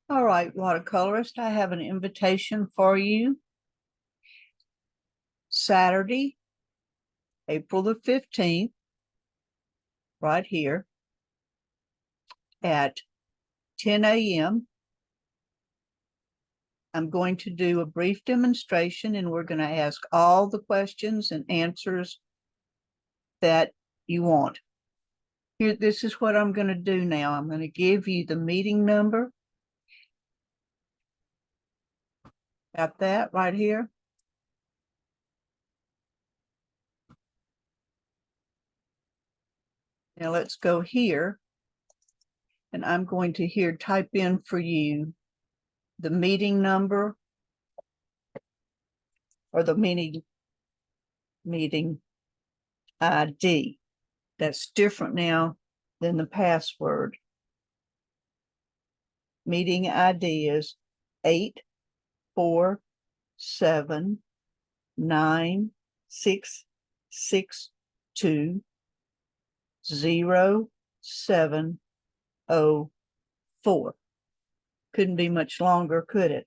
All right, watercolorist, I have an invitation for you. Saturday, April the 15th, right here at 10 a.m. I'm going to do a brief demonstration, and we're going to ask all the questions and answers that you want. Here, this is what I'm going to do now. I'm going to give you the meeting number. Got that right here? Now let's go here, and I'm going to here type in for you the meeting number or the meeting ID. That's different now than the password. Meeting ID is 84796620704. Couldn't be much longer, could it?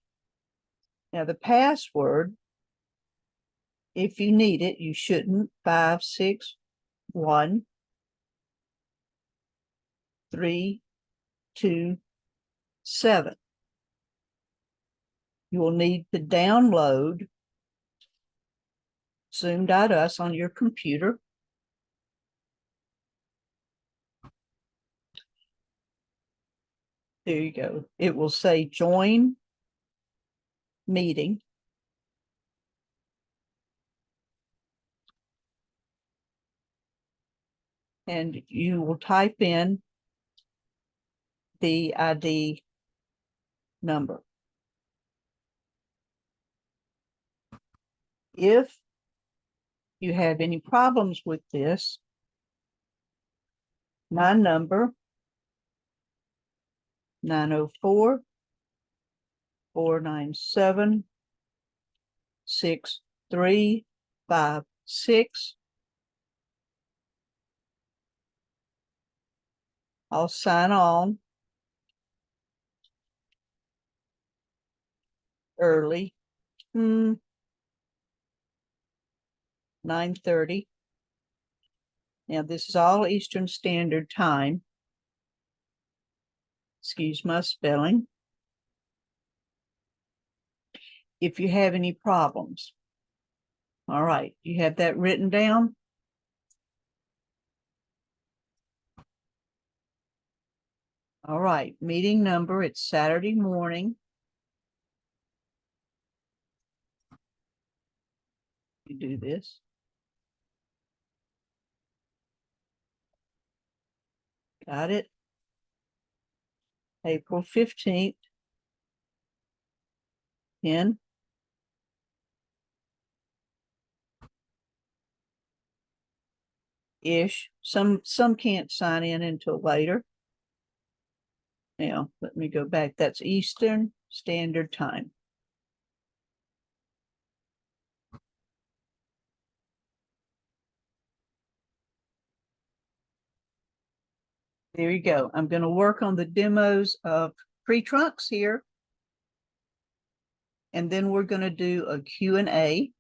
Now the password, if you need it, you shouldn't. 561327. You will need to download Zoom.us on your computer. There you go. It will say join meeting. And you will type in the ID number. If you have any problems with this, my number 904-497-6356. I'll sign on early. 9:30. Now this is all Eastern Standard Time. Excuse my spelling. If you have any problems. All right, you have that written down? All right, meeting number, it's Saturday morning. You do this. Got it? April 15th. 10. Ish. Some can't sign in until later. Now, let me go back. That's Eastern Standard Time. There you go. I'm going to work on the demos of pre-trunks here. And then we're going to do a Q&A.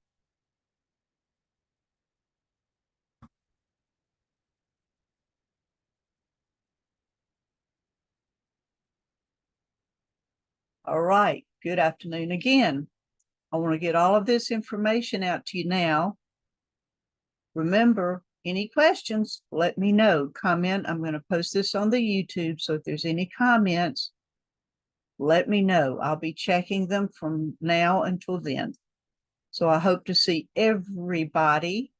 All right. Good afternoon again. I want to get all of this information out to you now. Remember, any questions, let me know. Comment. I'm going to post this on the YouTube. So if there's any comments, let me know. I'll be checking them from now until then. So I hope to see everybody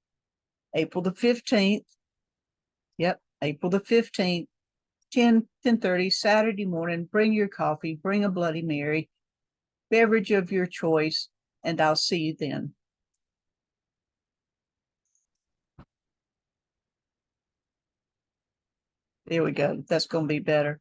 April the 15th. Yep, April the 15th, 10:30, Saturday morning. Bring your coffee, bring a Bloody Mary, beverage of your choice, and I'll see you then. There we go. That's going to be better.